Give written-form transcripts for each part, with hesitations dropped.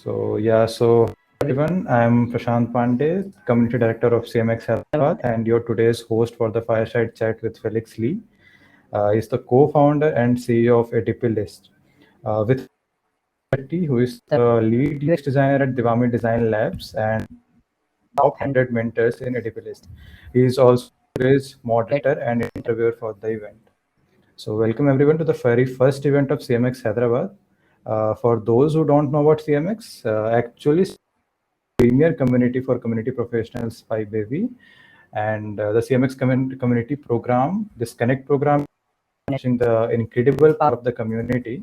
So everyone, I'm Prashant Pandey, Community Director of CMX Hyderabad, and your today's host for the Fireside Chat with Felix Lee. He's the co-founder and CEO of ADPList. With Shetty, who is the lead UX designer at Divami Design Labs and top 100 mentors in ADPList. He is also today's moderator and interviewer for the event. So welcome everyone to the very first event of CMX Hyderabad. For those who don't know what CMX, actually premier community for community professionals by Bevi, and the CMX community program, this Connect program, managing the incredible part of the community.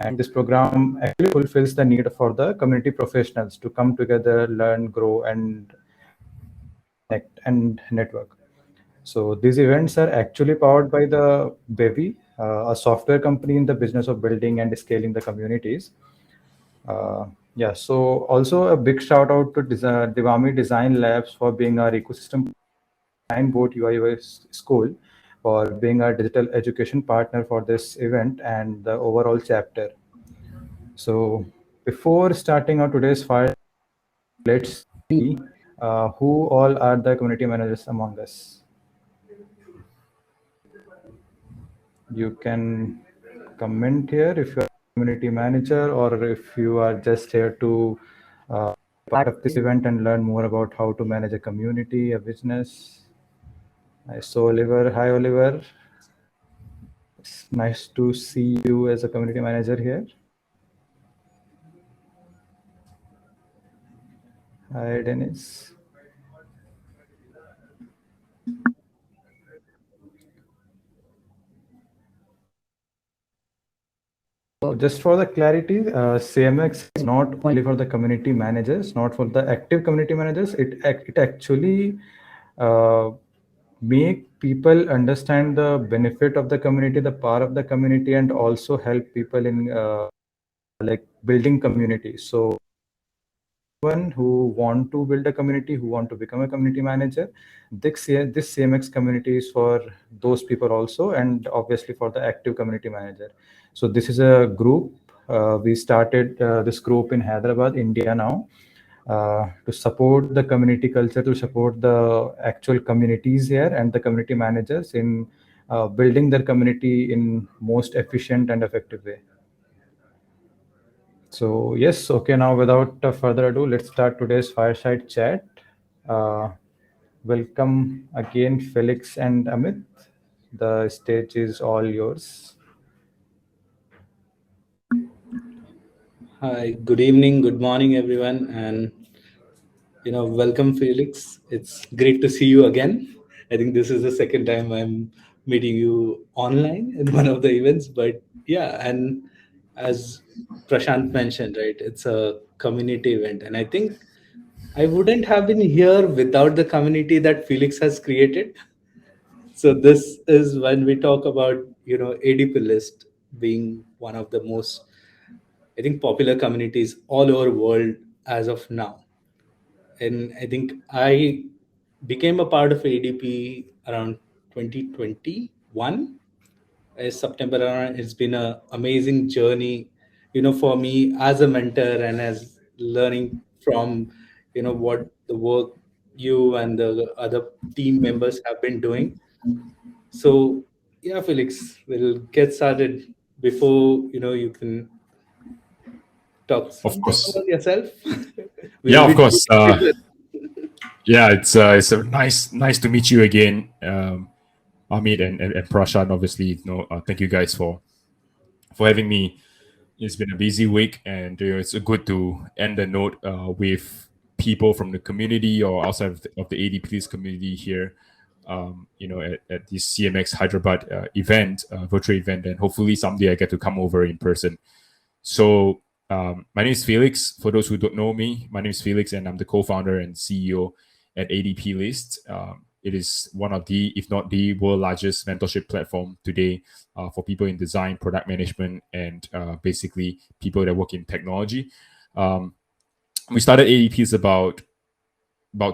And this program actually fulfills the need for the community professionals to come together, learn, grow, and connect and network. So these events are actually powered by the Bevi, a software company in the business of building and scaling the communities. Uh, yeah, so also a big shout out to Divami Design Labs for being our ecosystem design board UI/UX school, for being our digital education partner for this event and the overall chapter. So before starting our today's fire, let's see who all are the community managers among us. You can comment here if you are a community manager or if you are just here to part of this event and learn more about how to manage a community, a business. I saw Oliver. Hi, Oliver. It's nice to see you as a community manager here. Hi, Dennis. So just for the clarity, CMX is not only for the community managers, not for the active community managers. It actually uh, make people understand the benefit of the community, the power of the community, and also help people in like building community. So one who want to build a community, who want to become a community manager, this CMX community is for those people also, and obviously for the active community manager. So this is a group. We started this group in Hyderabad, India now, to support the community culture, to support the actual communities here and the community managers in building their community in most efficient and effective way. So yes, okay. Now, without further ado, let's start today's fireside chat. Uh, Welcome again, Felix and Amit. The stage is all yours. Hi, good evening, good morning, everyone, and welcome, Felix. It's great to see you again. I think this is the second time I'm meeting you online in one of the events, but yeah, and as Prashant mentioned, right, it's a community event, and I think I wouldn't have been here without the community that Felix has created. So this is when we talk about ADPList being one of the most, I think, popular communities all over world as of now. And I think I became a part of ADP around 2021, September around. It's been an amazing journey, for me as a mentor and as learning from, what the work you and the other team members have been doing. So yeah, Felix, we'll get started before, you can talk Of something course. about yourself. Yeah, We'll of be course. together. Yeah, it's a nice to meet you again, Amit and Prashant. Obviously, thank you guys for having me. It's been a busy week, and it's good to end the note with people from the community or outside of the ADP's community here. At this CMX Hyderabad event, virtual event, and hopefully someday I get to come over in person. So my name is Felix. For those who don't know me, my name is Felix, and I'm the co-founder and CEO at ADPList. It is one of the, if not the world largest mentorship platform today for people in design, product management, and basically people that work in technology. We started ADPs about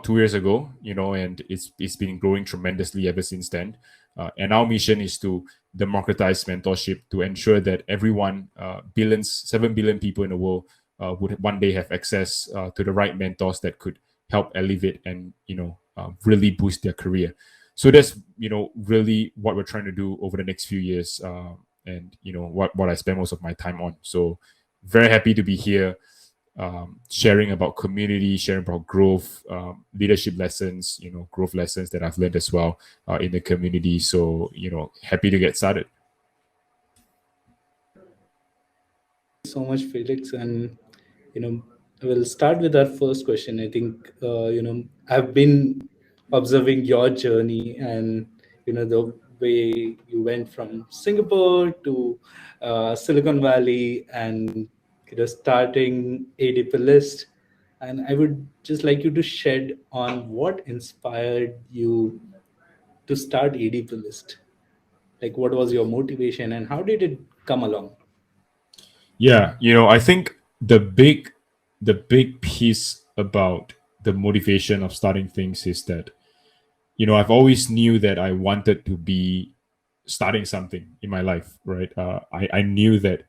2 years ago, and it's been growing tremendously ever since then. And our mission is to democratize mentorship to ensure that everyone, 7 billion people in the world, would one day have access to the right mentors that could help elevate and really boost their career. So that's really what we're trying to do over the next few years, and what I spend most of my time on. So very happy to be here, sharing about community, sharing about growth, leadership lessons, growth lessons that I've learned as well in the community. So happy to get started. So much, Felix, and we'll start with our first question. I think I've been observing your journey, and the way you went from Singapore to Silicon Valley, and starting ADPList. And I would just like you to shed on what inspired you to start ADPList. Like, what was your motivation, and how did it come along? Yeah, I think the big piece about the motivation of starting things is that I've always knew that I wanted to be starting something in my life, right? I knew that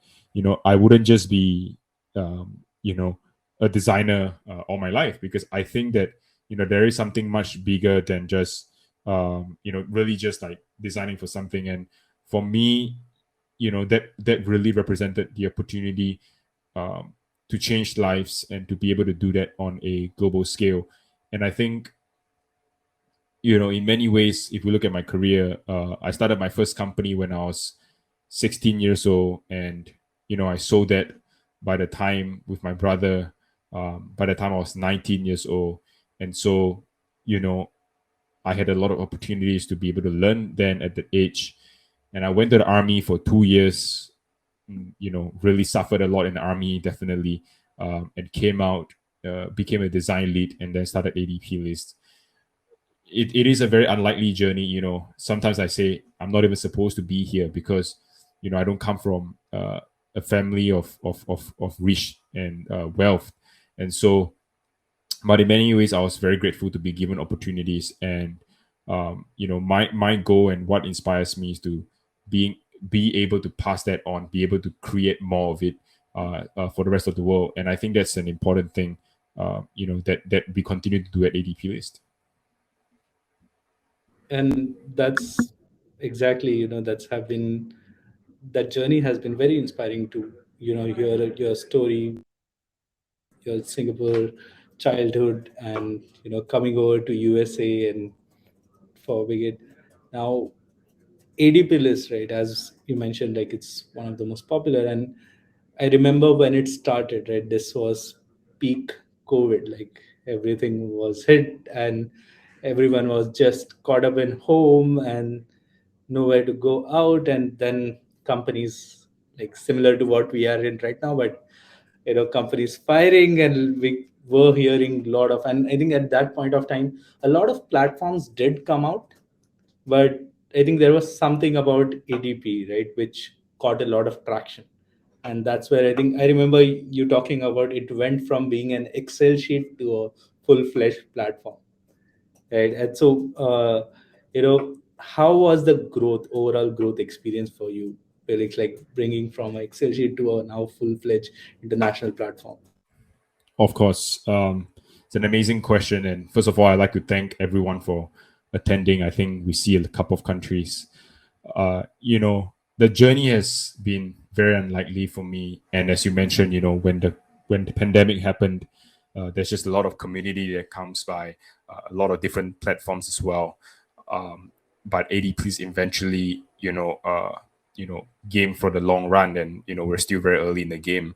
I wouldn't just be a designer all my life, because I think that there is something much bigger than just really just like designing for something. And for me, that really represented the opportunity um, to change lives and to be able to do that on a global scale. And I think in many ways, if we look at my career, I started my first company when I was 16 years old, and I sold that by the time with my brother. By the time I was 19 years old, and so you know I had a lot of opportunities to be able to learn then at that age. And I went to the army for 2 years. Really suffered a lot in the army, definitely, and came out, became a design lead, and then started ADPList. It is a very unlikely journey. Sometimes I say I'm not even supposed to be here, because I don't come from a family of rich and wealth. And so, but in many ways I was very grateful to be given opportunities. And my goal and what inspires me is to be able to pass that on, be able to create more of it for the rest of the world. And I think that's an important thing, that we continue to do at ADPList. And that's exactly, that's have been that journey has been very inspiring to hear your story, your Singapore childhood, and coming over to USA and for Wicked. Now, ADP list, right? As you mentioned, like it's one of the most popular. And I remember when it started, right? This was peak COVID, like everything was hit and everyone was just caught up in home and nowhere to go out. And then companies, like similar to what we are in right now, but companies firing, and we were hearing a lot of, and I think at that point of time a lot of platforms did come out, but I think there was something about ADP, right, which caught a lot of traction. And that's where I think I remember you talking about it went from being an Excel sheet to a full-fledged platform, right? And so, how was the overall growth experience for you, Felix, like bringing from an Excel sheet to a now full-fledged international platform? Of course. It's an amazing question. And first of all, I'd like to thank everyone for attending. I think we see a couple of countries. The journey has been very unlikely for me. And as you mentioned, when the pandemic happened, there's just a lot of community that comes by, a lot of different platforms as well. But AD, please eventually, game for the long run, and we're still very early in the game.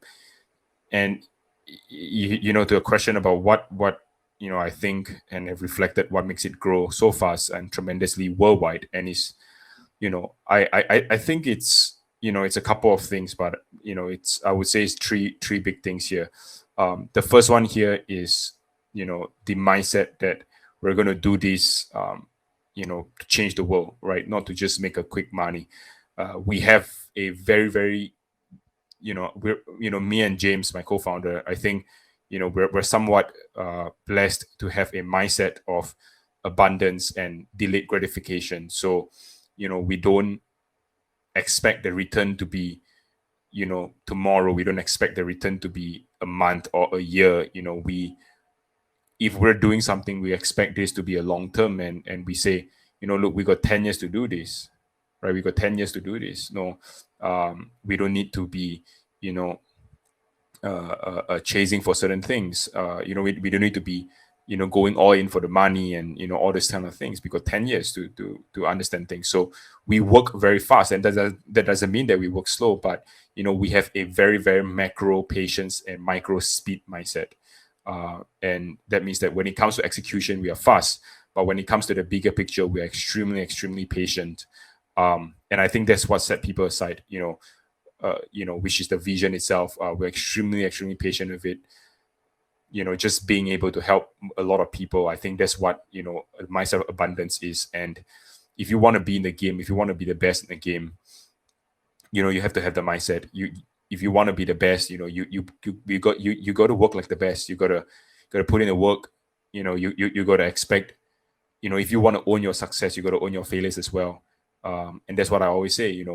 And to a question about what I think and have reflected what makes it grow so fast and tremendously worldwide, and is I think it's a couple of things, but it's, I would say, it's three big things here. The first one here is the mindset that we're going to do this to change the world, right? Not to just make a quick money. We have a very, very we're me and James, my co-founder, I think we're somewhat blessed to have a mindset of abundance and delayed gratification. So we don't expect the return to be tomorrow. We don't expect the return to be a month or a year. If we're doing something, we expect this to be a long term, and we say, look, we got 10 years to do this, right? We got 10 years to do this. No, we don't need to be, chasing for certain things. We don't need to be, going all in for the money and all this kind of things. We got 10 years to understand things. So we work very fast, and that doesn't mean that we work slow, but we have a very, very macro patience and micro speed mindset. And that means that when it comes to execution, we are fast, but when it comes to the bigger picture, we are extremely, extremely patient. And I think that's what set people aside, which is the vision itself. We're extremely, extremely patient with it. Just being able to help a lot of people. I think that's what, mindset of abundance is. And if you want to be in the game, if you want to be the best in the game, you have to have the mindset. If you want to be the best, you got to work like the best. You got to put in the work. You got to expect, if you want to own your success, you got to own your failures as well. And that's what I always say,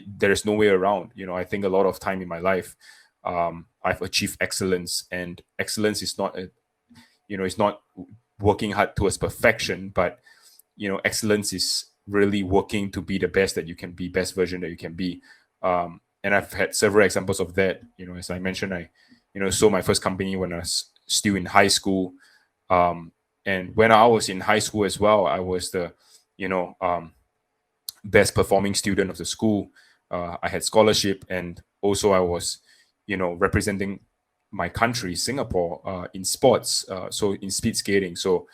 there's no way around. I think a lot of time in my life, I've achieved excellence, and excellence is not it's not working hard towards perfection, but excellence is really working to be the best that you can be, best version that you can be. And I've had several examples of that. As I mentioned, I sold my first company when I was still in high school. And when I was in high school as well, I was the best performing student of the school. I had scholarship, and also I was representing my country, Singapore, in sports, so in speed skating. So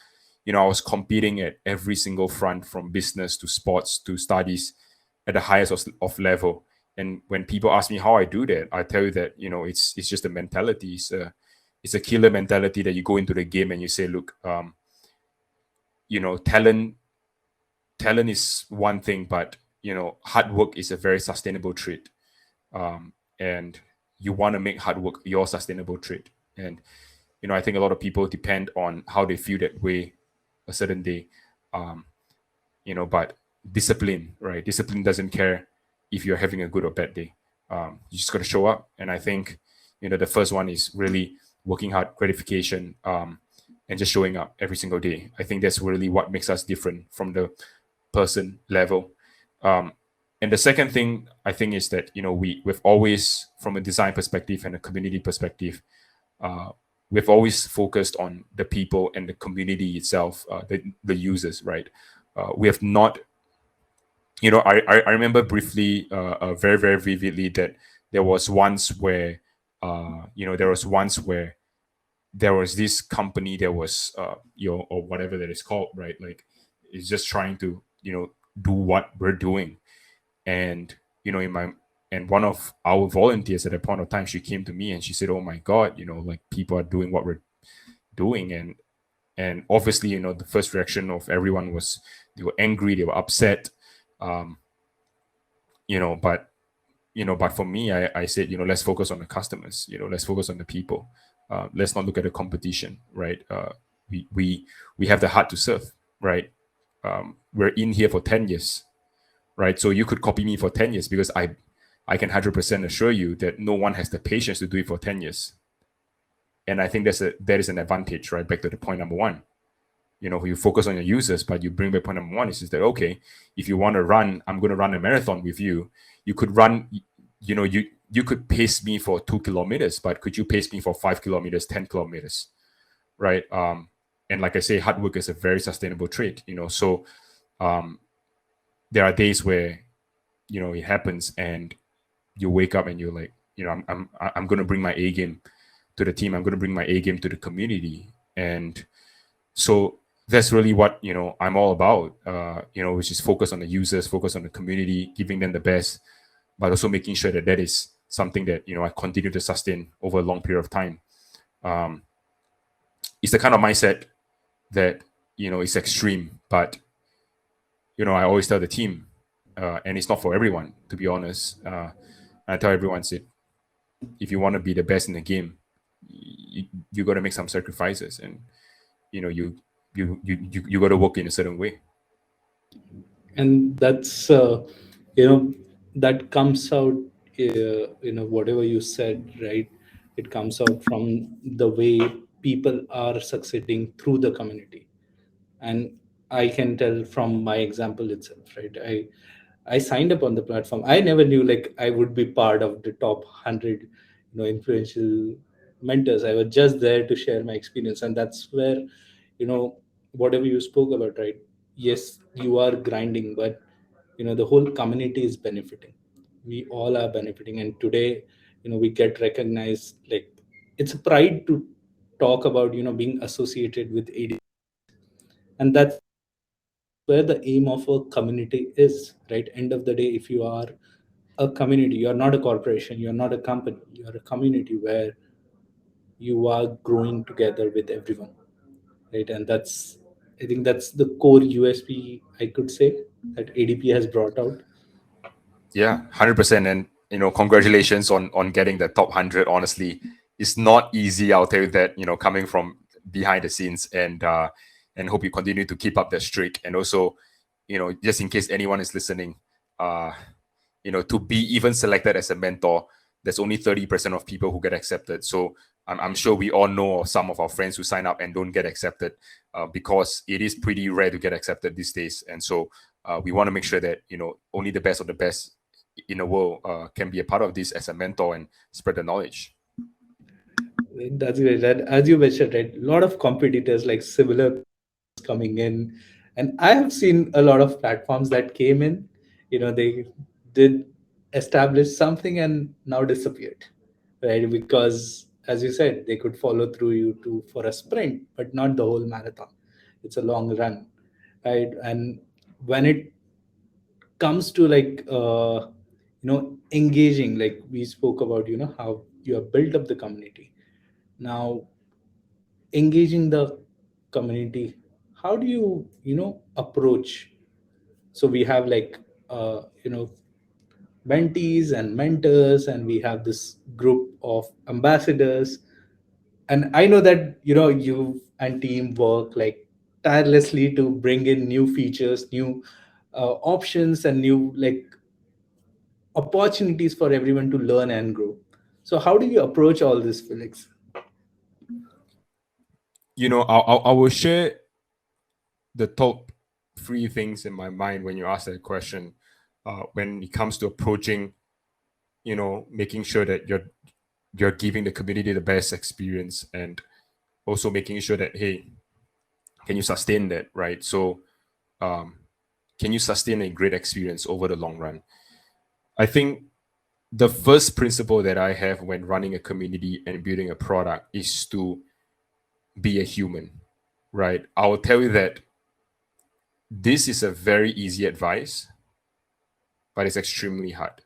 I was competing at every single front, from business to sports to studies, at the highest of level. And when people ask me how I do that, I tell you that it's just a mentality. It's a killer mentality that you go into the game and you say, look, talent is one thing, but hard work is a very sustainable trait. And you want to make hard work your sustainable trait. And I think a lot of people depend on how they feel that way a certain day. But discipline, right? Discipline doesn't care if you're having a good or bad day. You just got to show up. And I think the first one is really working hard, gratification, and just showing up every single day. I think that's really what makes us different from the person level. And the second thing I think is that we've always, from a design perspective and a community perspective, we've always focused on the people and the community itself, the users, right? We have not, I remember briefly, very, very vividly, that there was once where there was this company that was, or whatever that is called, right? Like, it's just trying to, do what we're doing. And, and one of our volunteers at that point of time, she came to me and she said, oh my God, like, people are doing what we're doing. And obviously, the first reaction of everyone was, they were angry, they were upset. But for me, I said, let's focus on the customers, let's focus on the people. Let's not look at the competition, right? We have the heart to serve, right? We're in here for 10 years, right? So you could copy me for 10 years, because I can 100% assure you that no one has the patience to do it for 10 years. And I think that is an advantage, right? Back to the point number one. You focus on your users, but you bring back point number one is that, okay, if you want to run, I'm going to run a marathon with you. You could run, you could pace me for 2 kilometers, but could you pace me for 5 kilometers, 10 kilometers, right? And like I say, hard work is a very sustainable trait, so there are days where, it happens and you wake up and you're like, I'm going to bring my A game to the team. I'm going to bring my A game to the community. And so that's really what, I'm all about, which is focus on the users, focus on the community, giving them the best, but also making sure that is something that, I continue to sustain over a long period of time. It's the kind of mindset that, is extreme, but, I always tell the team, and it's not for everyone, to be honest. I tell everyone, if you want to be the best in the game, you got to make some sacrifices, and, you got to work in a certain way. And that's that comes out whatever you said, right, it comes out from the way people are succeeding through the community. And I can tell from my example itself, right? I signed up on the platform. I never knew like I would be part of the top 100 influential mentors. I was just there to share my experience, and that's where whatever you spoke about, right? Yes, you are grinding, but the whole community is benefiting. We all are benefiting, and today we get recognized. Like, it's a pride to talk about being associated with AD, and that's where the aim of a community is, right? End of the day, if you are a community, you're not a corporation, you're not a company, you're a community where you are growing together with everyone, right? And that's, I think that's the core USP, I could say, that ADP has brought out. Yeah, 100%. And congratulations on getting the top 100. Honestly, it's not easy. I'll tell you that. Coming from behind the scenes, and hope you continue to keep up that streak. And also, just in case anyone is listening, to be even selected as a mentor, there's only 30% of people who get accepted. So I'm sure we all know of some of our friends who sign up and don't get accepted, because it is pretty rare to get accepted these days. And so we want to make sure that only the best of the best in the world can be a part of this as a mentor and spread the knowledge. That's great. That, as you mentioned, right, a lot of competitors like similar coming in, and I have seen a lot of platforms that came in, they did establish something and now disappeared, right? Because, as you said, they could follow through you to for a sprint, but not the whole marathon. It's a long run, right? And when it comes to like engaging, like we spoke about, how you have built up the community. Now, engaging the community, how do you approach? So we have like mentees and mentors, and we have this group of ambassadors. And I know that you and team work like tirelessly to bring in new features, new options, and new like opportunities for everyone to learn and grow. So how do you approach all this, Felix? I will share the top three things in my mind when you ask that question. When it comes to approaching, making sure that you're giving the community the best experience, and also making sure that, hey, can you sustain that, right? So can you sustain a great experience over the long run? I think the first principle that I have when running a community and building a product is to be a human, right? I will tell you that this is a very easy advice, but it's extremely hard.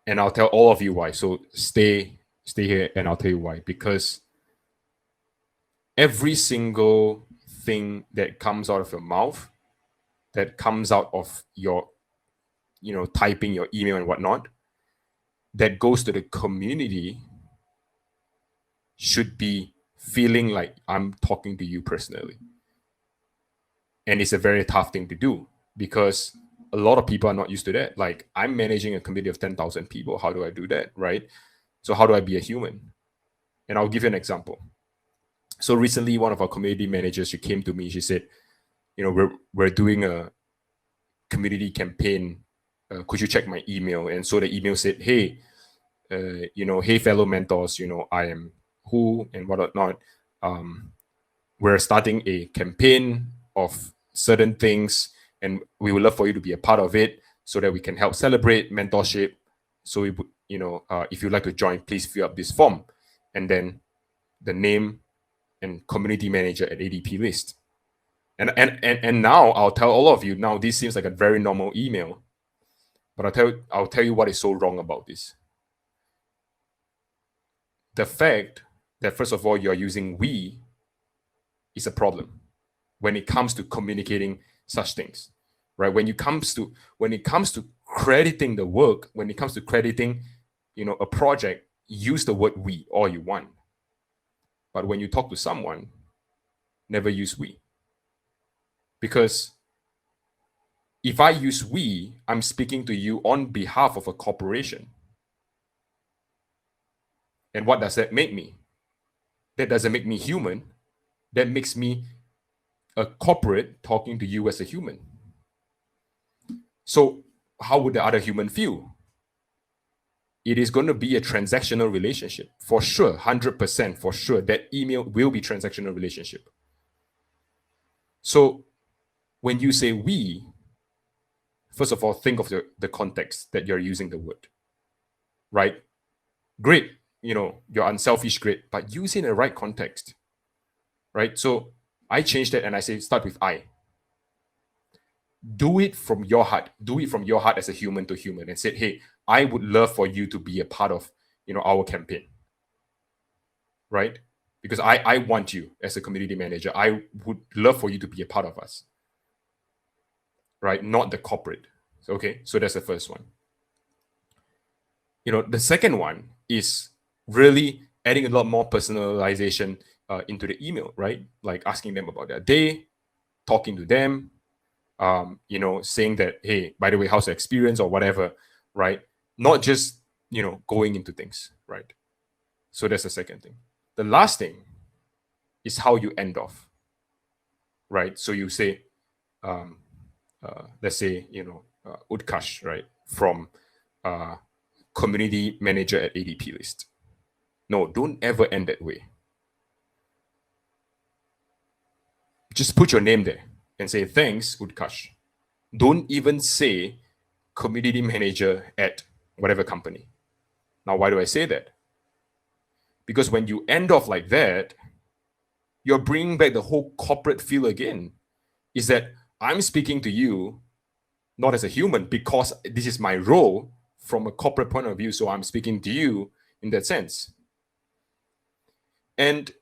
And I'll tell all of you why. So stay here and I'll tell you why. Because every single thing that comes out of your mouth, that comes out of your, typing your email and whatnot, that goes to the community should be feeling like I'm talking to you personally. And it's a very tough thing to do because a lot of people are not used to that. Like, I'm managing a community of 10,000 people. How do I do that, right? So how do I be a human? And I'll give you an example. So recently, one of our community managers, she came to me. She said, we're doing a community campaign. Could you check my email? And so the email said, hey, hey, fellow mentors, I am who and whatnot. We're starting a campaign of certain things, and we would love for you to be a part of it so that we can help celebrate mentorship. So we, if you'd like to join, please fill up this form, and then the name and community manager at ADPList. And now I'll tell all of you. Now this seems like a very normal email, but I'll tell you what is so wrong about this. The fact that, first of all, you're using we is a problem when it comes to communicating such things, right? When it comes to crediting the work, when it comes to crediting, a project, use the word we all you want. But when you talk to someone, never use we. Because if I use we, I'm speaking to you on behalf of a corporation. And what does that make me? That doesn't make me human. That makes me a corporate talking to you as a human. So how would the other human feel? It is going to be a transactional relationship for sure, 100% for sure. That email will be transactional relationship. So when you say we, first of all, think of the context that you're using the word, right? Great, you're unselfish, great, but use it in the right context, right? So I changed that and I say start with I. Do it from your heart. Do it from your heart as a human to human and say, hey, I would love for you to be a part of, our campaign, right? Because I want you as a community manager. I would love for you to be a part of us, right? Not the corporate. Okay, so that's the first one. The second one is really adding a lot more personalization into the email, right? Like asking them about their day, talking to them, saying that, hey, by the way, how's the experience or whatever, right? Not just, going into things, right? So that's the second thing. The last thing is how you end off, right? So you say, let's say, Utkash, right? From community manager at ADPList. No, don't ever end that way. Just put your name there and say, thanks, Utkash. Don't even say community manager at whatever company. Now, why do I say that? Because when you end off like that, you're bringing back the whole corporate feel again. Is that I'm speaking to you not as a human because this is my role from a corporate point of view. So I'm speaking to you in that sense. And,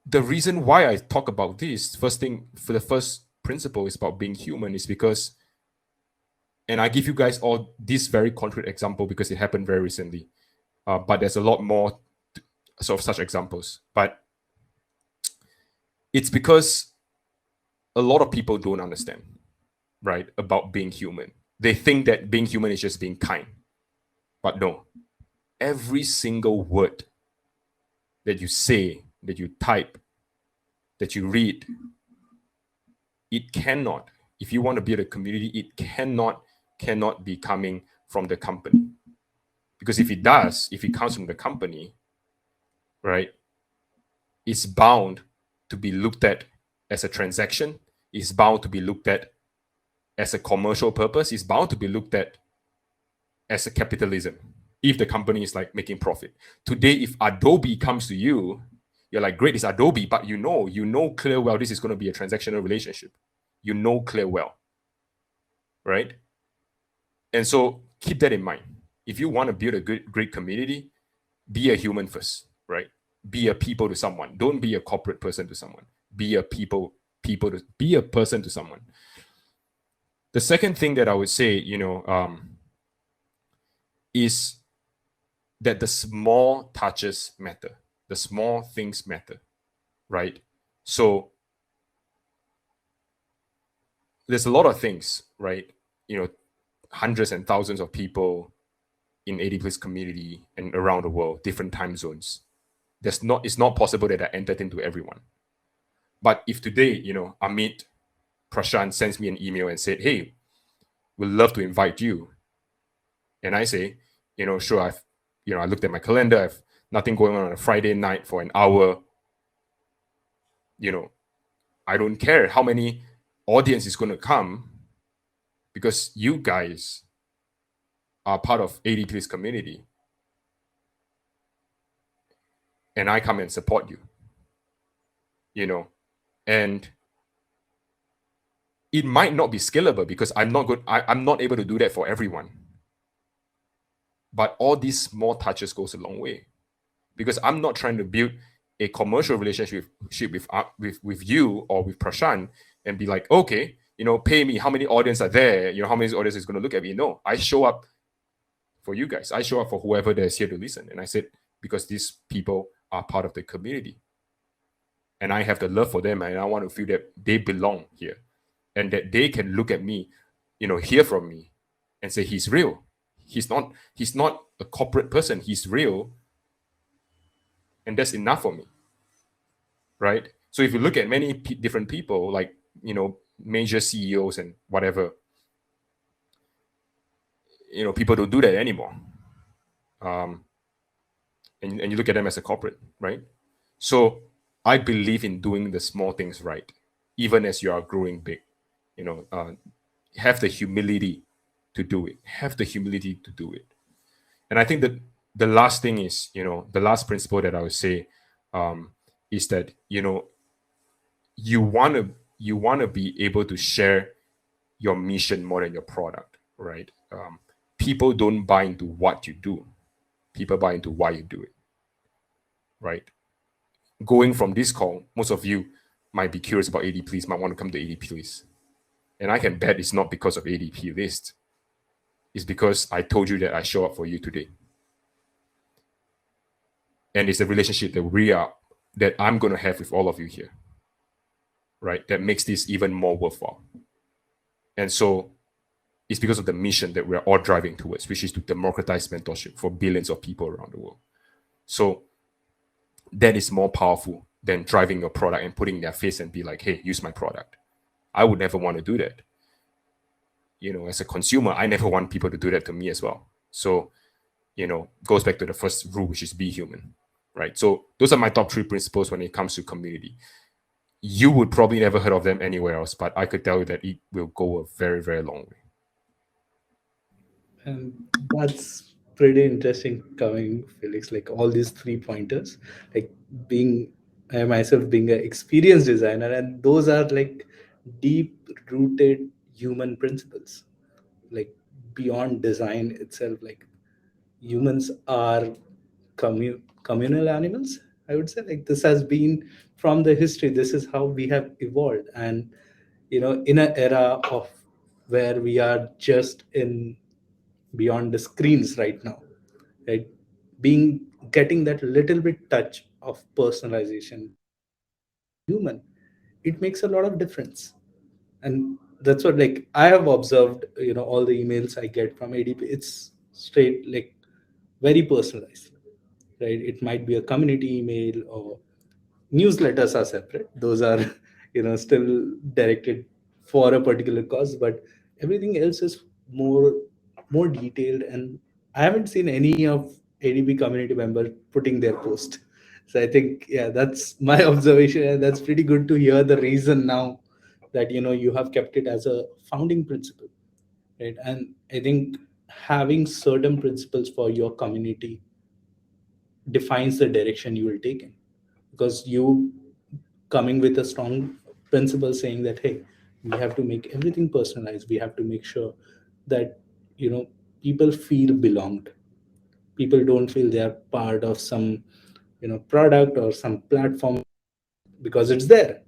the reason why I talk about this, first thing, for the first principle is about being human, is because, and I give you guys all this very concrete example because it happened very recently, but there's a lot more sort of such examples. But it's because a lot of people don't understand, right, about being human. They think that being human is just being kind. But no, every single word that you say, that you type, that you read, it cannot, if you want to build a community, it cannot be coming from the company. Because if it does, if it comes from the company, right, it's bound to be looked at as a transaction, it's bound to be looked at as a commercial purpose, it's bound to be looked at as a capitalism if the company is like making profit. Today, if Adobe comes to you, you're like, great, it's Adobe, but you know clear well this is going to be a transactional relationship. You know clear well, right? And so keep that in mind. If you want to build a great community, be a human first, right? Be a people to someone. Don't be a corporate person to someone. Be a be a person to someone. The second thing that I would say, is that the small touches matter. The small things matter, right? So there's a lot of things, right? Hundreds and thousands of people in ADPList community and around the world, different time zones. It's not possible that I entertain to everyone. But if today, Amit, Prashant sends me an email and said, hey, we'd love to invite you. And I say, sure, I looked at my calendar, I've nothing going on a Friday night for an hour. I don't care how many audience is going to come because you guys are part of ADPList community. And I come and support you, and it might not be scalable because I'm not able to do that for everyone. But all these small touches goes a long way because I'm not trying to build a commercial relationship with you or with Prashant and be like, okay, pay me, how many audience are there? How many audience is going to look at me? No, I show up for you guys. I show up for whoever that's here to listen. And I said, because these people are part of the community. And I have the love for them and I want to feel that they belong here and that they can look at me, hear from me and say, he's real. He's not a corporate person. He's real, and that's enough for me, right? So if you look at many different people, like, you know, major CEOs and whatever, you know, people don't do that anymore. And you look at them as a corporate, right? So I believe in doing the small things right, even as you are growing big. You know, have the humility to do it. Have the humility to do it. And I think that the last thing is, you know, the last principle that I would say is that, you know, you want to be able to share your mission more than your product, right? People don't buy into what you do. People buy into why you do it, right? Going from this call, most of you might be curious about ADPList, might want to come to ADPList. And I can bet it's not because of ADPList. It's because I told you that I show up for you today. And it's a relationship that I'm going to have with all of you here, right? That makes this even more worthwhile. And so it's because of the mission that we're all driving towards, which is to democratize mentorship for billions of people around the world. So that is more powerful than driving your product and putting their face and be like, hey, use my product. I would never want to do that. You know, as a consumer, I never want people to do that to me as well. So, you know, goes back to the first rule, which is be human, right? So those are my top 3 principles when it comes to community. You would probably never heard of them anywhere else, but I could tell you that it will go a very, very long way. And that's pretty interesting coming, Felix, like all these 3 pointers, like I myself being an experienced designer, and those are like deep rooted human principles, like beyond design itself. Like humans are communal animals, I would say. Like this has been from the history, this is how we have evolved. And you know, in an era of where we are just in beyond the screens right now, right, getting that little bit touch of personalization human, it makes a lot of difference. And that's what, like, I have observed, you know, all the emails I get from ADP, it's straight like very personalized, right? It might be a community email, or newsletters are separate, those are you know, still directed for a particular cause, but everything else is more detailed. And I haven't seen any of ADP community member putting their post. So I think, yeah, that's my observation, and that's pretty good to hear the reason now that, you know, you have kept it as a founding principle, right? And I think having certain principles for your community defines the direction you will take in, because you coming with a strong principle saying that, hey, we have to make everything personalized, we have to make sure that, you know, people feel belonged, people don't feel they are part of some, you know, product or some platform because it's there,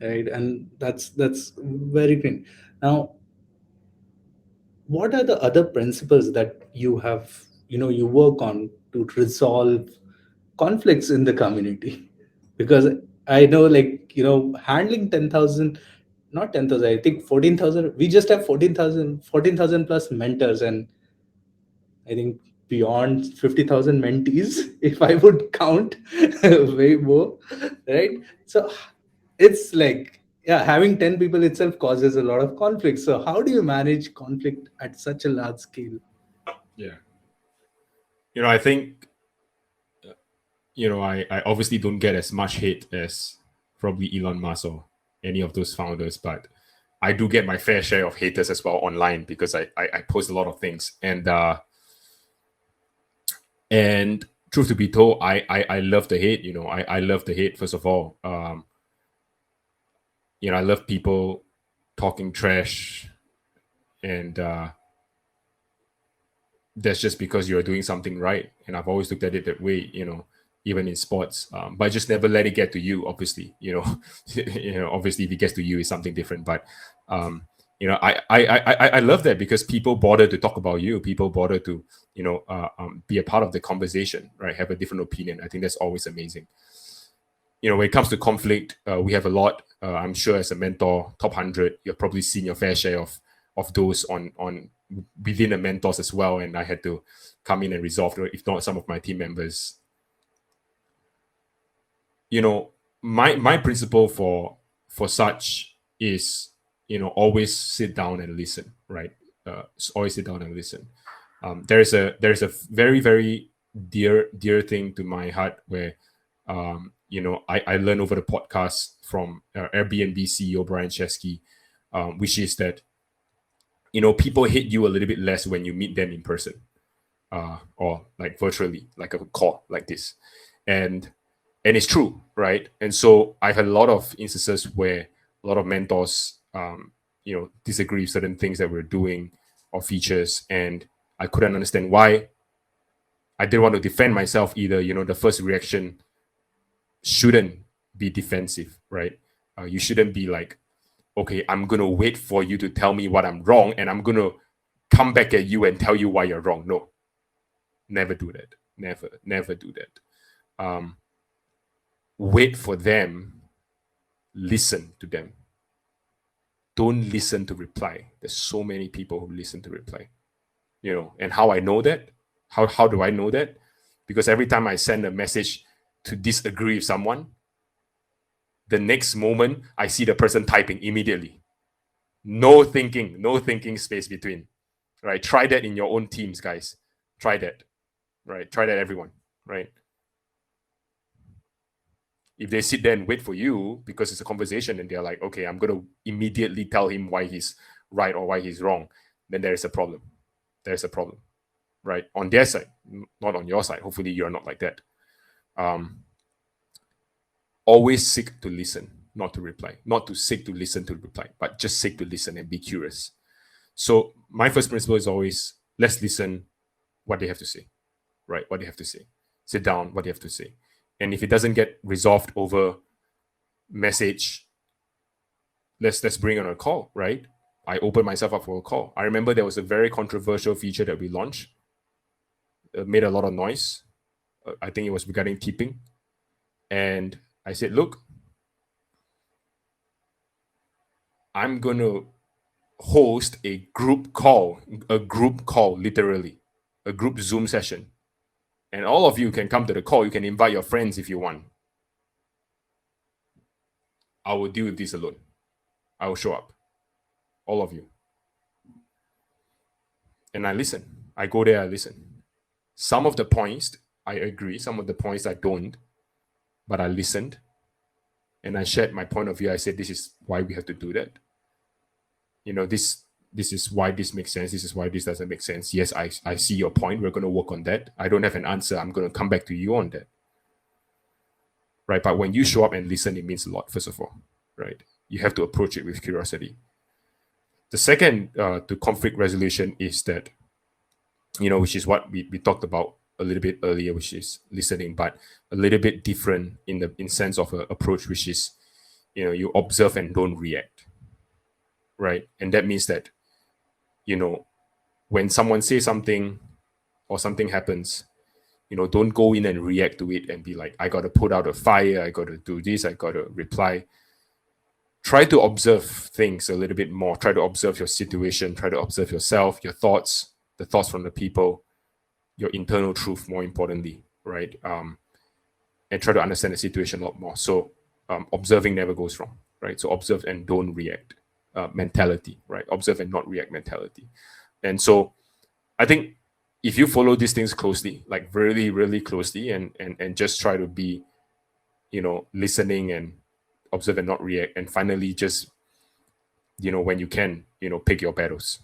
right? And that's very clean. Now, what are the other principles that you have, you know, you work on to resolve conflicts in the community? Because I know, like, you know, handling 10,000, not 10,000, I think 14,000, we just have 14,000 plus mentors, and I think beyond 50,000 mentees if I would count, way more, right? So it's like, yeah, having 10 people itself causes a lot of conflict. So how do you manage conflict at such a large scale? Yeah. You know, I think, you know, I obviously don't get as much hate as probably Elon Musk or any of those founders, but I do get my fair share of haters as well online, because I post a lot of things. And truth to be told, I love the hate. You know, I love the hate, first of all. You know, I love people talking trash, and that's just because you're doing something right. And I've always looked at it that way, you know, even in sports. But just never let it get to you, obviously. You know, you know, obviously if it gets to you, it's something different. But you know, I love that, because people bother to talk about you. People bother to, you know, be a part of the conversation, right? Have a different opinion. I think that's always amazing. You know, when it comes to conflict, we have a lot. I'm sure as a mentor, top 100, you've probably seen your fair share of of those on within the mentors as well, and I had to come in and resolve, if not some of my team members. My principle for such is, always sit down and listen, right? Always sit down and listen. There's a very, very dear thing to my heart where I learned over the podcast from Airbnb CEO Brian Chesky, which is that people hate you a little bit less when you meet them in person, or like virtually, like a call like this, and it's true, right? And so I've had a lot of instances where a lot of mentors disagree with certain things that we're doing or features, and I couldn't understand why. I didn't want to defend myself either. The first reaction shouldn't be defensive, right? You shouldn't be like, okay, I'm going to wait for you to tell me what I'm wrong, and I'm going to come back at you and tell you why you're wrong. No, never do that. Never do that. Wait for them. Listen to them. Don't listen to reply. There's so many people who listen to reply. And how I know that? How do I know that? Because every time I send a message to disagree with someone, the next moment I see the person typing immediately. No thinking space between. Right? Try that in your own teams, guys. Try that. Right? Try that, everyone. Right? If they sit there and wait for you because it's a conversation and they're like, okay, I'm going to immediately tell him why he's right or why he's wrong, then there is a problem. There's a problem, right? On their side, not on your side. Hopefully you're not like that. Always seek to listen, not to reply. Not to seek to listen to reply, but just seek to listen and be curious. So my first principle is always, let's listen what they have to say, right? What they have to say. Sit down, what they have to say. And if it doesn't get resolved over message, let's bring on a call, right? I open myself up for a call. I remember there was a very controversial feature that we launched. It made a lot of noise. I think it was regarding tipping. And I said, look, I'm going to host a group call, literally, a group Zoom session. And all of you can come to the call. You can invite your friends if you want. I will deal with this alone. I will show up. All of you. And I listen. I go there, I listen. Some of the points I agree, some of the points I don't, but I listened and I shared my point of view. I said, this is why we have to do that. This is why this makes sense. This is why this doesn't make sense. Yes, I see your point. We're going to work on that. I don't have an answer. I'm going to come back to you on that. Right? But when you show up and listen, it means a lot, first of all. Right? You have to approach it with curiosity. The second to conflict resolution is that, which is what we talked about a little bit earlier, which is listening, but a little bit different in sense of an approach, which is, you observe and don't react. Right? And that means that, when someone says something or something happens, don't go in and react to it and be like, I got to put out a fire, I got to do this, I got to reply. Try to observe things a little bit more. Try to observe your situation. Try to observe yourself, your thoughts, the thoughts from the people, your internal truth, more importantly, right? And try to understand the situation a lot more. So observing never goes wrong, right? So observe and don't react mentality, right? Observe and not react mentality. And so I think if you follow these things closely, like really, really closely, and just try to be, listening and observe and not react, and finally just, when you can, pick your battles.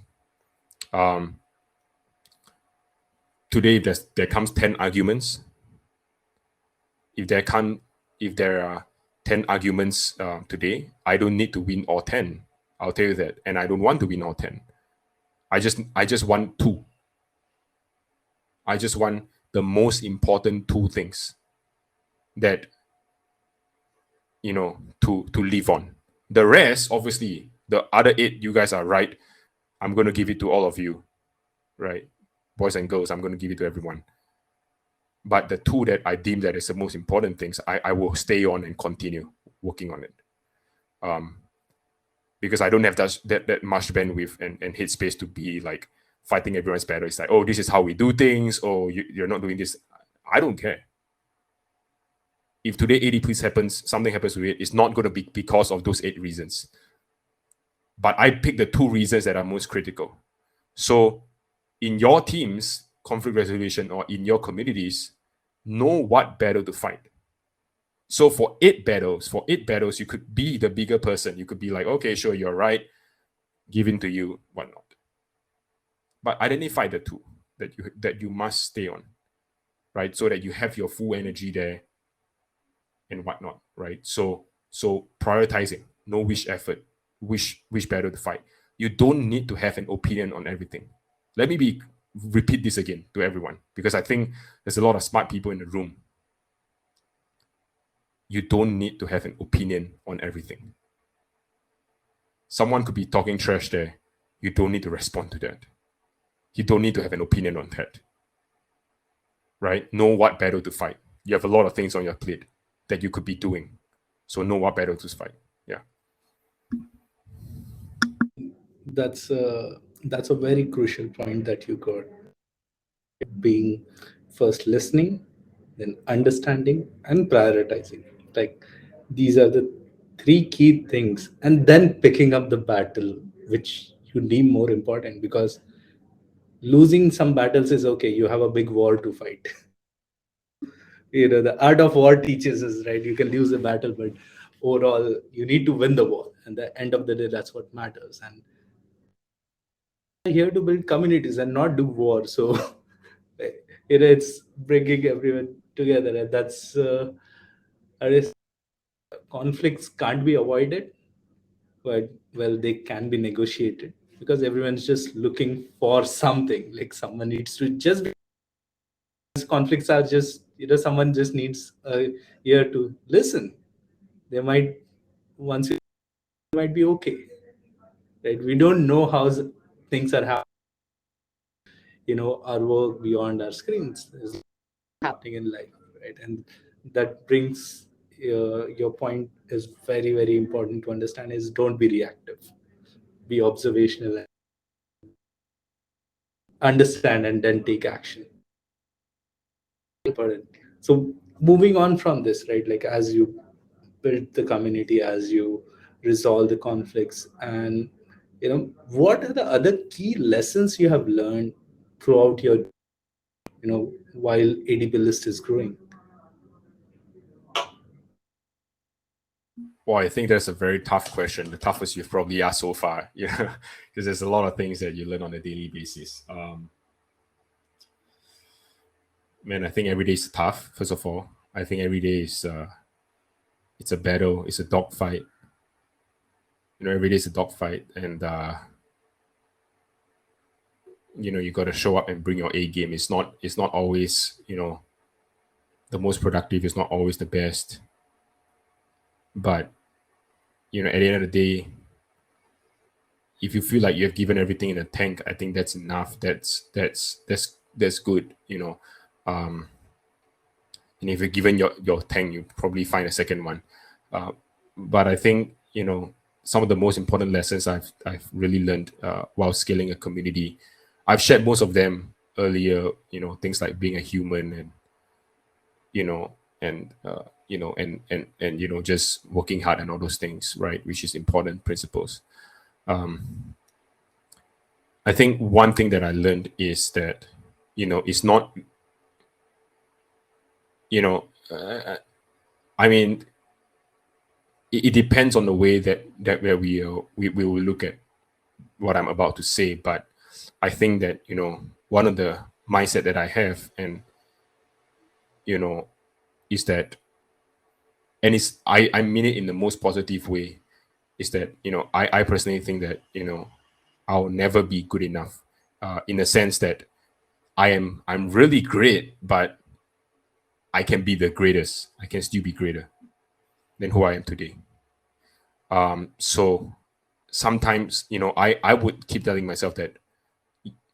Today, there comes 10 arguments. If there are 10 arguments today, I don't need to win all 10. I'll tell you that. And I don't want to win all 10. I just want 2. I just want the most important 2 things that, to live on. The rest, obviously, the other 8, you guys are right. I'm going to give it to all of you, right? Boys and girls, I'm going to give it to everyone. But the 2 that I deem that is the most important things, I will stay on and continue working on it. because I don't have that much bandwidth and headspace to be like fighting everyone's battle. It's like, oh, this is how we do things. Oh, you're not doing this. I don't care. If today ADPList happens, something happens to it, it's not going to be because of those 8 reasons. But I pick the 2 reasons that are most critical. So in your teams, conflict resolution, or in your communities, know what battle to fight. So for 8 battles, you could be the bigger person. You could be like, okay, sure, you're right, given to you, whatnot. But identify the 2 that you must stay on, right? So that you have your full energy there and whatnot, right? So prioritizing, know which effort, which battle to fight. You don't need to have an opinion on everything. Let me repeat this again to everyone, because I think there's a lot of smart people in the room. You don't need to have an opinion on everything. Someone could be talking trash there. You don't need to respond to that. You don't need to have an opinion on that. Right? Know what battle to fight. You have a lot of things on your plate that you could be doing. So know what battle to fight. Yeah. That's a very crucial point that you got. Being first listening, then understanding and prioritizing. Like these are the 3 key things, and then picking up the battle which you deem more important, because losing some battles is okay. You have a big war to fight. The art of war teaches us, right? You can lose a battle, but overall you need to win the war, and at the end of the day, that's what matters. And we're here to build communities and not do war. So it's bringing everyone together, and that's conflicts can't be avoided, but well, they can be negotiated, because everyone's just looking for something. Like someone needs to just be, conflicts are just, someone just needs a ear to listen. They might, once you might be okay, right? We don't know how things are happening. Our work beyond our screens is happening in life, right? And that brings your point is very, very important to understand, is don't be reactive, be observational, and understand, and then take action. Important. So moving on from this, right, like as you build the community, as you resolve the conflicts, and what are the other key lessons you have learned throughout your, while ADPList is growing? Well, I think that's a very tough question, the toughest you've probably asked so far, because there's a lot of things that you learn on a daily basis. Man, I think every day is tough. First of all, I think every day is it's a battle, it's a dogfight. Every day is a dogfight, and you got to show up and bring your A game. It's not always the most productive. It's not always the best, but at the end of the day, if you feel like you have given everything in the tank, I think that's enough. That's good. And if you're given your tank, you probably find a second one. But I think some of the most important lessons I've really learned while scaling a community, I've shared most of them earlier. Things like being a human, and just working hard and all those things, right? Which is important principles. I think one thing that I learned is that it's not I mean, it depends on the way that where we will look at what I'm about to say. But I think that one of the mindset that I have, and is that, and I mean it in the most positive way, is that I personally think that I'll never be good enough, in the sense that I'm really great, but I can be the greatest. I can still be greater than who I am today. So sometimes, I would keep telling myself that,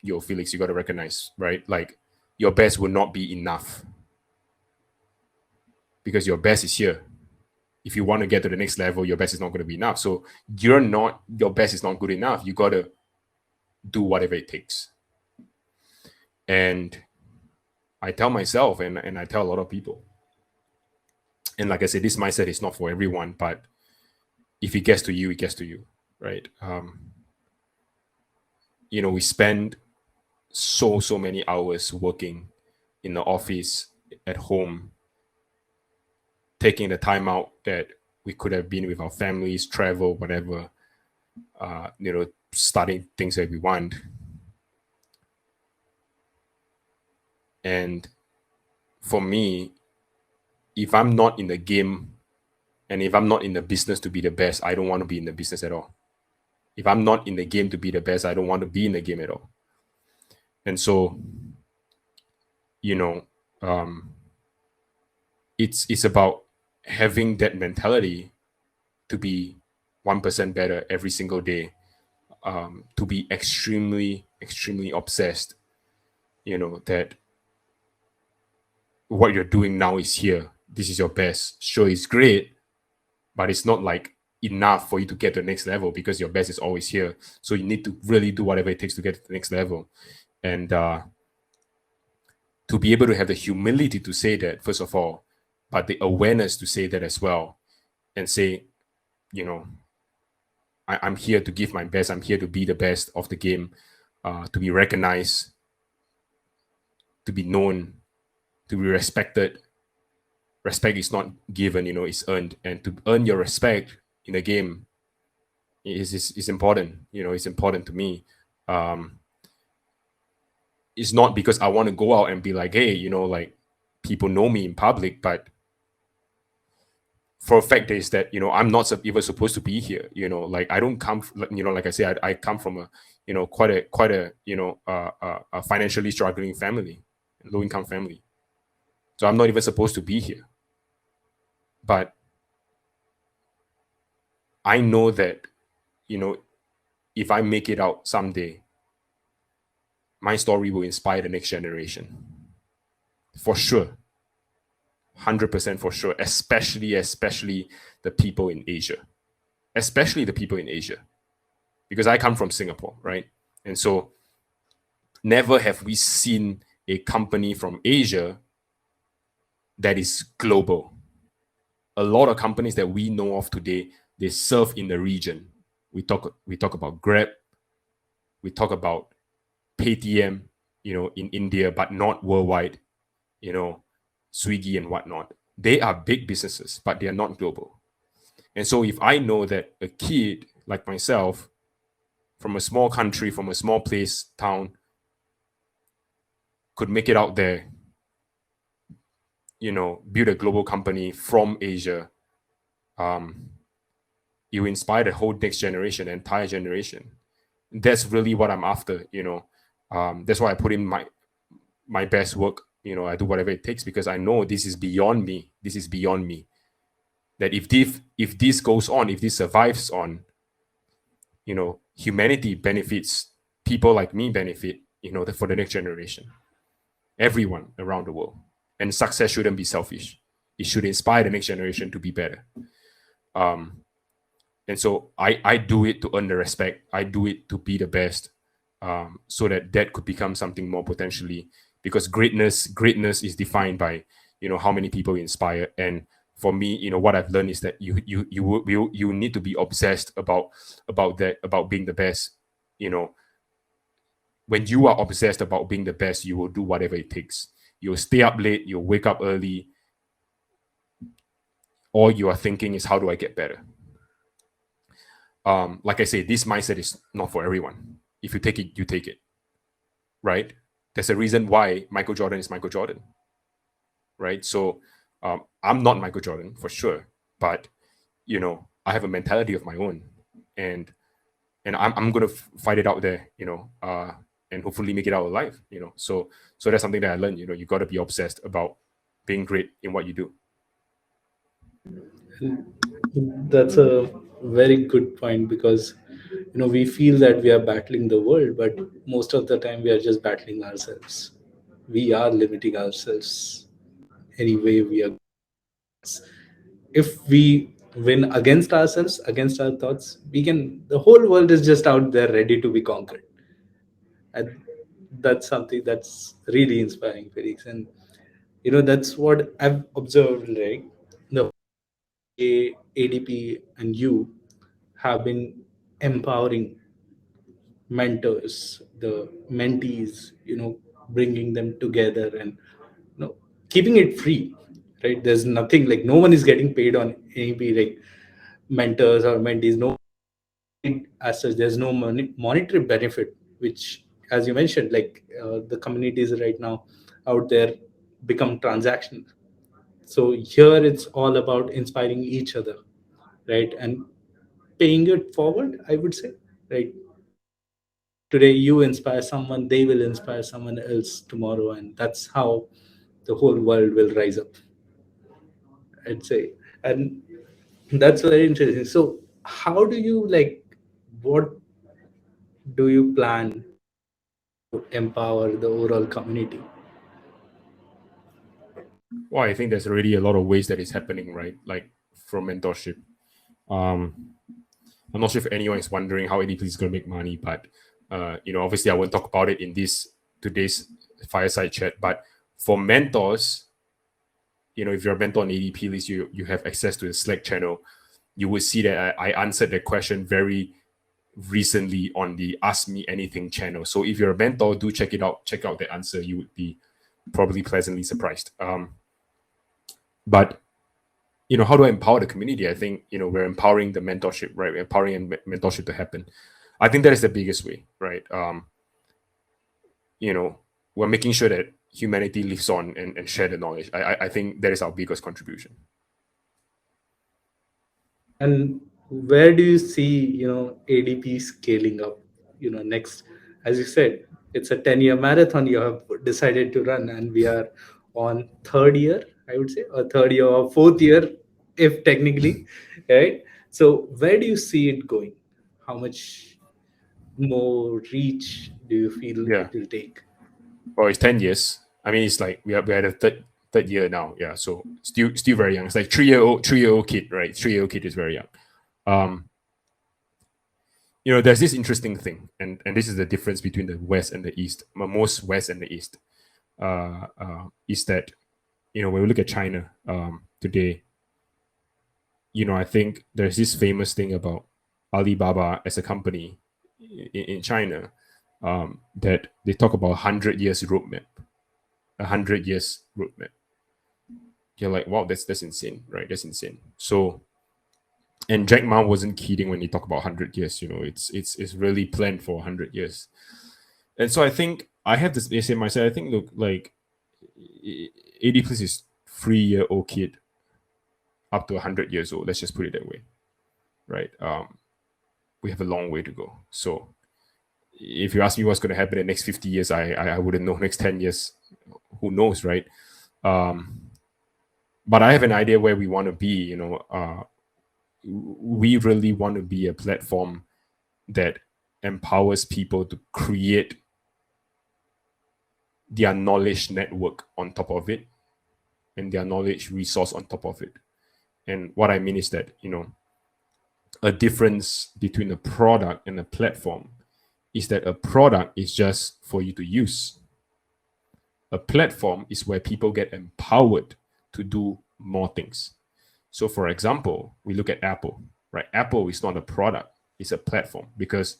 yo, Felix, you got to recognize, right? Like your best will not be enough, because your best is here. if you want to get to the next level, your best is not going to be enough. So your best is not good enough. You got to do whatever it takes. And I tell myself, and I tell a lot of people, and like I said, this mindset is not for everyone, but if it gets to you, it gets to you, right? We spend so many hours working in the office, at home, taking the time out that we could have been with our families, travel, whatever, starting things that we want. And for me, if I'm not in the game and if I'm not in the business to be the best, I don't want to be in the business at all. If I'm not in the game to be the best, I don't want to be in the game at all. And so, it's about having that mentality to be 1% better every single day, to be extremely obsessed, that what you're doing now is here. This is your best. Sure, it's great, but it's not like enough for you to get to the next level, because your best is always here. So you need to really do whatever it takes to get to the next level. And to be able to have the humility to say that, first of all, but the awareness to say that as well, and say, I'm here to give my best. I'm here to be the best of the game, to be recognized, to be known, to be respected. Respect is not given, it's earned. And to earn your respect in the game is important. It's important to me. It's not because I want to go out and be like, hey, like people know me in public, but for a fact is that, I'm not even supposed to be here. Like I don't come, like I say, I come from a, quite a a financially struggling family, low income family. So I'm not even supposed to be here. But I know that, if I make it out someday, my story will inspire the next generation. For sure. 100% for sure. Especially the people in Asia. Especially the people in Asia. Because I come from Singapore, right? And so never have we seen a company from Asia that is global. A lot of companies that we know of today, they serve in the region. We talk about Grab, we talk about Paytm, in India, but not worldwide, Swiggy and whatnot. They are big businesses, but they are not global. And so if I know that a kid like myself from a small country, from a small place, town, could make it out there, build a global company from Asia, you inspire the whole next generation, the entire generation. That's really what I'm after, that's why I put in my best work. I do whatever it takes, because I know this is beyond me. This is beyond me. That if this goes on, if this survives on, humanity benefits, people like me benefit, for the next generation, everyone around the world. And success shouldn't be selfish. It should inspire the next generation to be better. And so I do it to earn the respect. I do it to be the best, so that could become something more potentially. Because greatness is defined by, how many people you inspire. And for me, what I've learned is that you need to be obsessed about that, about being the best. When you are obsessed about being the best, you will do whatever it takes. You'll stay up late, you'll wake up early. All you are thinking is, how do I get better? Like I say, this mindset is not for everyone. If you take it, you take it, right? There's a reason why Michael Jordan is Michael Jordan, right? So I'm not Michael Jordan for sure, but I have a mentality of my own, and I'm gonna fight it out there, and hopefully make it out alive, So that's something that I learned. You got to be obsessed about being great in what you do. That's a very good point, because we feel that we are battling the world, but most of the time we are just battling ourselves. We are limiting ourselves any way we are. If we win against ourselves, against our thoughts, the whole world is just out there ready to be conquered. And that's something that's really inspiring, Felix. And that's what I've observed, right? The ADP and you have been empowering mentors, the mentees, bringing them together and keeping it free, right? There's nothing like no one is getting paid on any like mentors or mentees. No, as such, there's no monetary benefit, which, as you mentioned, like the communities right now out there become transactional. So here it's all about inspiring each other, right? And paying it forward, I would say, right? Today you inspire someone, they will inspire someone else tomorrow, and that's how the whole world will rise up, I'd say. And that's very interesting. So how do you like, what do you plan to empower the overall community? Well, I think there's already a lot of ways that is happening, right? Like from mentorship. Um, I'm not sure if anyone is wondering how ADP is going to make money, but obviously I won't talk about it in this today's fireside chat. But for mentors, if you're a mentor on ADPList, you have access to the Slack channel. You will see that I answered the question very recently on the Ask Me Anything channel. So if you're a mentor, do check it out. Check out the answer. You would be probably pleasantly surprised. But how do I empower the community? I think we're empowering the mentorship, right? We're empowering mentorship to happen. I think that is the biggest way, right? We're making sure that humanity lives on and share the knowledge. I think that is our biggest contribution. And where do you see ADP scaling up next? As you said, it's a 10-year marathon you have decided to run, and we are on third year, I would say, or third year or fourth year, if technically, right? So where do you see it going? How much more reach do you feel Yeah. it will take? Well, it's 10 years. I mean, it's like we're at the third year now. Yeah, so still very young. It's like 3-year-old kid, right? 3-year-old kid is very young. There's this interesting thing, and this is the difference between the West and the East. Most West and the East is that when we look at China today, I think there's this famous thing about Alibaba as a company in China, that they talk about 100 years roadmap. 100 years roadmap. You're like, wow, that's insane, right? That's insane. So, and Jack Ma wasn't kidding when he talked about 100 years. It's really planned for 100 years. And so I think I have this essay myself. I think, look, like ADPList is 3-year-old kid up to 100 years old. Let's just put it that way, right? We have a long way to go. So if you ask me what's going to happen in the next 50 years, I wouldn't know. Next 10 years, who knows, right? But I have an idea where we want to be. We really want to be a platform that empowers people to create their knowledge network on top of it and their knowledge resource on top of it. And what I mean is that, a difference between a product and a platform is that a product is just for you to use. A platform is where people get empowered to do more things. So, for example, we look at Apple, right? Apple is not a product; it's a platform because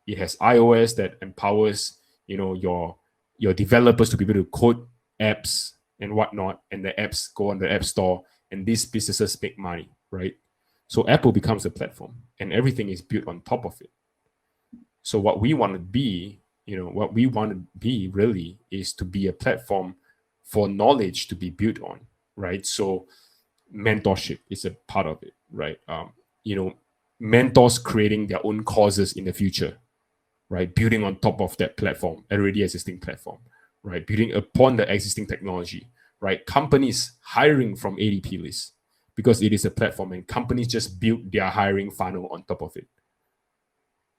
it has iOS that empowers, your developers to be able to code apps and whatnot, and the apps go on the App Store, and these businesses make money, right? So Apple becomes a platform, and everything is built on top of it. So what we want to be, really is to be a platform for knowledge to be built on, right? So mentorship is a part of it, right? Mentors creating their own causes in the future, right? Building on top of that platform, already existing platform, right? Building upon the existing technology, right? Companies hiring from ADPList because it is a platform, and companies just build their hiring funnel on top of it,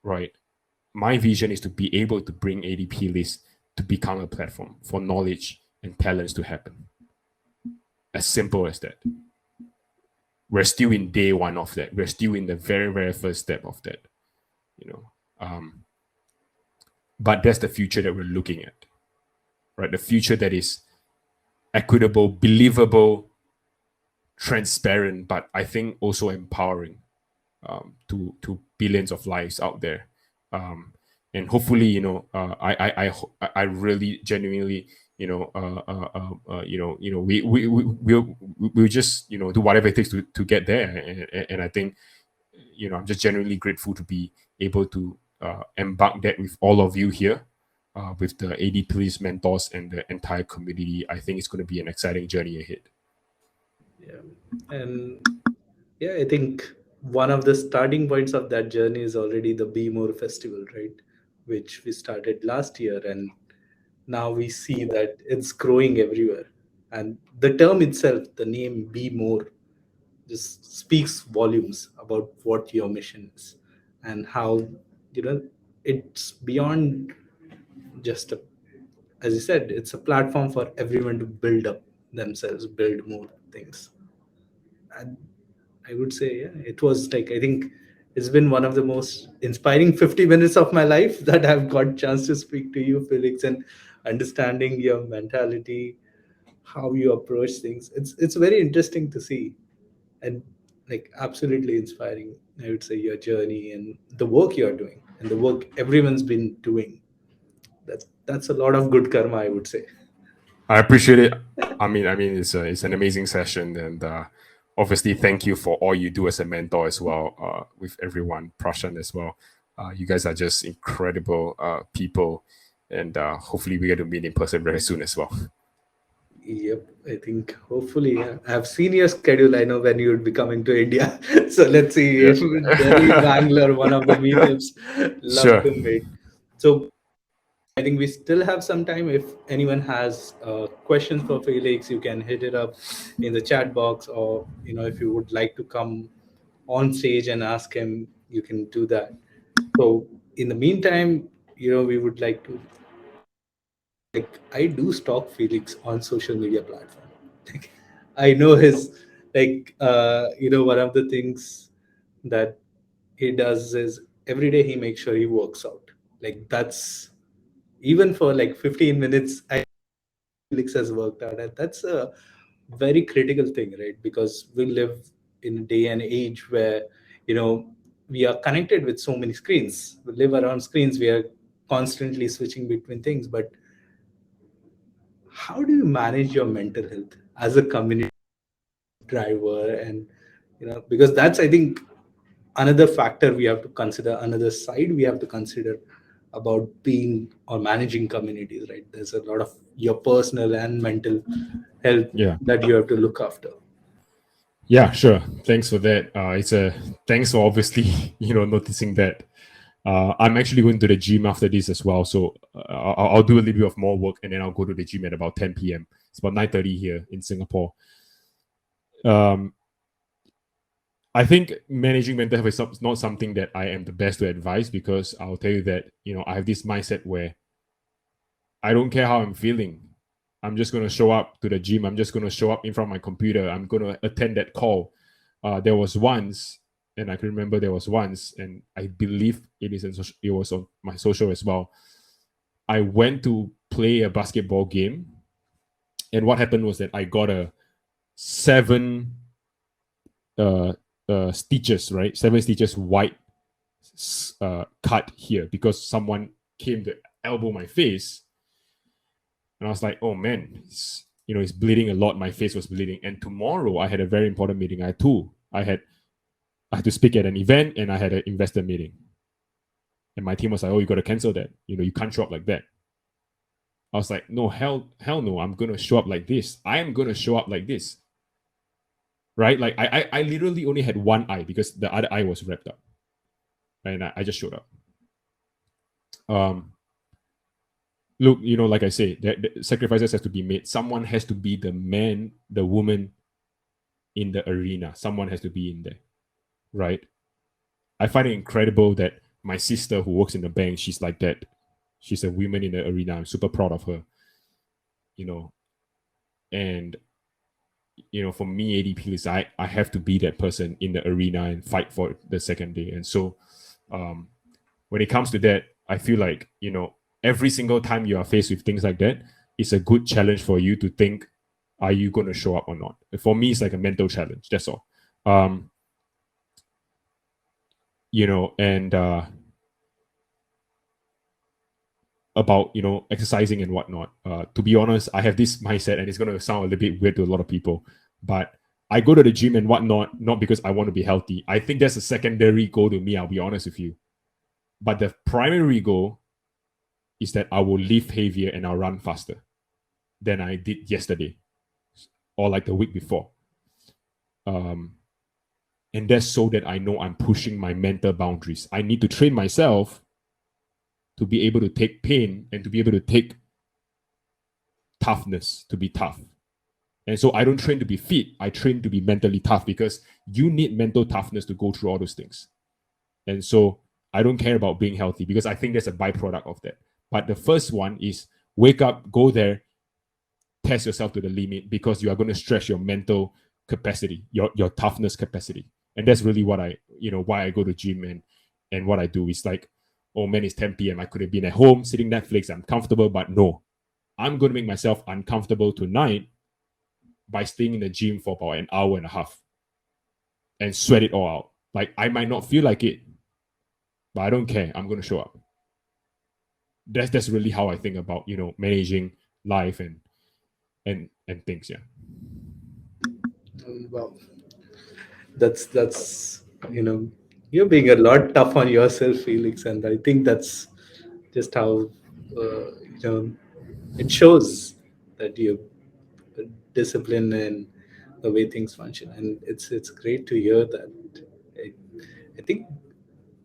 right? My vision is to be able to bring ADPList to become a platform for knowledge and talents to happen. As simple as that. we're still in day one of that. We're still in the very, very first step of that, you know. But that's the future that we're looking at, right? The future that is equitable, believable, transparent, but I think also empowering to billions of lives out there. And hopefully, you know, I really genuinely, you know, we'll just, you know, do whatever it takes to get there. And I think, you know, I'm just genuinely grateful to be able to embark that with all of you here, with the ADPList mentors and the entire community. I think it's going to be an exciting journey ahead. Yeah. And yeah, I think one of the starting points of that journey is already the Be More festival, right? Which we started last year, and now we see that it's growing everywhere. And the term itself, the name Be More, just speaks volumes about what your mission is and how, you know, it's beyond just a, as you said, it's a platform for everyone to build up themselves, build more things. And I would say, yeah, it was like, I think it's been one of the most inspiring 50 minutes of my life that I've got chance to speak to you, Felix, and understanding your mentality, how you approach things. It's very interesting to see, and like absolutely inspiring. I would say your journey and the work you're doing and the work everyone's been doing. That's a lot of good karma, I would say. I appreciate it. I mean, it's an amazing session, and obviously, thank you for all you do as a mentor as well, with everyone, Prashan as well. You guys are just incredible people, and hopefully, we get to meet in person very soon as well. Yep, I think hopefully, yeah. I've seen your schedule. I know when you would be coming to India. So let's see Yeah. if Delhi, Bangalore, one of the meetups. Love Sure. to meet. So I think we still have some time. If anyone has questions for Felix, you can hit it up in the chat box, or you know, if you would like to come on stage and ask him, you can do that. So in the meantime, you know, we would like to, like, I do stalk Felix on social media platform. Like, I know his, like, you know, one of the things that he does is every day he makes sure he works out. Like that's, even for like 15 minutes, Felix has worked out, and that's a very critical thing, right? Because we live in a day and age where, you know, we are connected with so many screens. We live around screens. We are constantly switching between things. But how do you manage your mental health as a community driver? And you know, because that's, I think, another factor we have to consider, another side we have to consider about being or managing communities, right? There's a lot of your personal and mental health Yeah. that you have to look after. Yeah, sure. Thanks for that. Thanks for obviously, you know, noticing that. I'm actually going to the gym after this as well, so I'll do a little bit of more work, and then I'll go to the gym at about 10 p.m. It's about 9:30 here in Singapore. I think managing mental health is not something that I am the best to advise, because I'll tell you that, you know, I have this mindset where I don't care how I'm feeling. I'm just going to show up to the gym. I'm just going to show up in front of my computer. I'm going to attend that call. There was once, and I can remember there was once, and I believe it was on my social as well. I went to play a basketball game, and what happened was that I got a 7 stitches, right? 7 stitches white cut here, because someone came to elbow my face. And I was like, oh man, it's bleeding a lot. My face was bleeding. And tomorrow I had a very important meeting. I had to speak at an event, and I had an investor meeting. And my team was like, oh, you got to cancel that. You can't show up like that. I was like, no, hell no. I'm going to show up like this. I am going to show up like this. Right? Like I literally only had one eye because the other eye was wrapped up. And I just showed up. Look, like I say, the sacrifices have to be made. Someone has to be the man, the woman in the arena. Someone has to be in there, right? I find it incredible that my sister, who works in the bank, she's like that. She's a woman in the arena. I'm super proud of her, and for me, ADP is I have to be that person in the arena and fight for the second day. And so when it comes to that, I feel like, every single time you are faced with things like that, it's a good challenge for you to think, are you going to show up or not? For me, it's like a mental challenge. That's all. And about exercising and whatnot. To be honest, I have this mindset, and it's going to sound a little bit weird to a lot of people, but I go to the gym and whatnot not because I want to be healthy. I think that's a secondary goal to me. I'll be honest with you, but the primary goal is that I will lift heavier and I'll run faster than I did yesterday or like the week before. And that's so that I know I'm pushing my mental boundaries. I need to train myself to be able to take pain and to be able to take toughness, to be tough. And so I don't train to be fit. I train to be mentally tough, because you need mental toughness to go through all those things. And so I don't care about being healthy, because I think there's a byproduct of that. But the first one is wake up, go there, test yourself to the limit, because you are going to stretch your mental capacity, your toughness capacity. And that's really what why I go to gym and what I do. Is like, oh man, it's 10 p.m. I could have been at home sitting Netflix. I'm comfortable, but no, I'm going to make myself uncomfortable tonight by staying in the gym for about an hour and a half and sweat it all out. Like, I might not feel like it, but I don't care. I'm going to show up. That's really how I think about, managing life and things. Yeah. Wow, that's you're being a lot tough on yourself, Felix, and I think that's just how it shows that you discipline and the way things function, and it's great to hear that. I, I think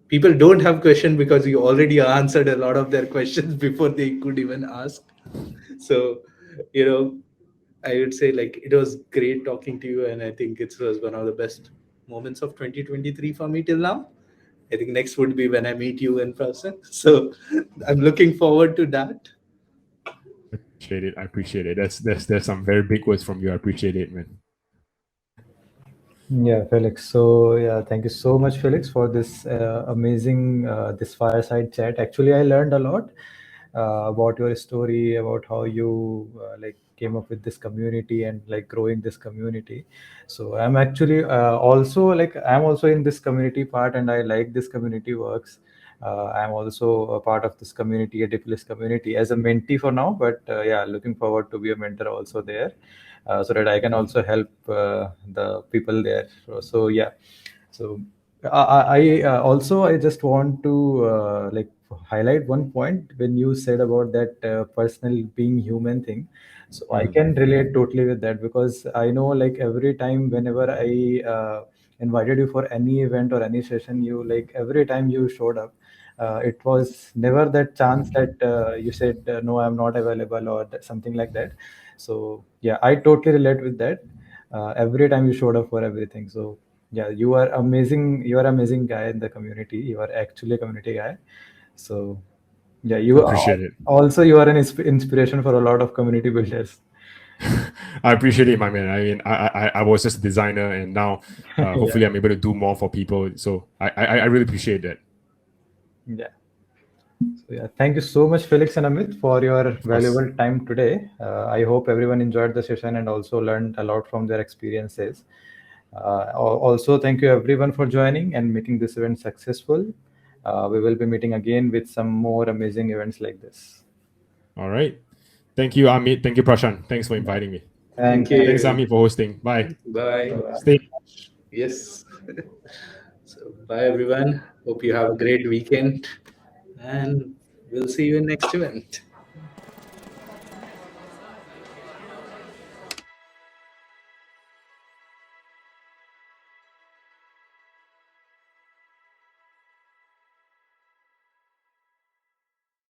people don't have questions because you already answered a lot of their questions before they could even ask. So, I would say, like, it was great talking to you, and I think it was one of the best moments of 2023 for me till now. I think next would be when I meet you in person. So I'm looking forward to that. I appreciate it. That's some very big words from you. I appreciate it, man. Yeah, Felix. So yeah, thank you so much, Felix, for this amazing this fireside chat. Actually, I learned a lot about your story, about how you like came up with this community and like growing this community. So I'm actually I'm also in this community part, and I like this community works. I'm also a part of this community, a ADPList community, as a mentee for now. But yeah, looking forward to be a mentor also there, so that I can also help the people there. So yeah, so I just want to like highlight one point when you said about that personal being human thing. So I can relate totally with that, because I know, like, every time whenever I invited you for any event or any session, you, like, every time you showed up, it was never that chance that you said no, I'm not available, or something like that. So yeah, I totally relate with that. Every time you showed up for everything. So yeah, you are amazing. You are amazing guy in the community. You are actually a community guy. So yeah, you are Appreciate it. also, you are an inspiration for a lot of community builders. I appreciate it, my man. I mean, I was just a designer, and now hopefully I'm able to do more for people. So I really appreciate that. Yeah. So yeah, thank you so much, Felix and Amit, for your Of course. valuable time today. I hope everyone enjoyed the session and also learned a lot from their experiences. Also, thank you everyone for joining and making this event successful. We will be meeting again with some more amazing events like this. All right. Thank you, Amit. Thank you, Prashant. Thanks for inviting me. Thank Thanks, you. Amit, for hosting. Bye. Bye. Stay. Yes. So bye, everyone. Hope you have a great weekend, and we'll see you in next event.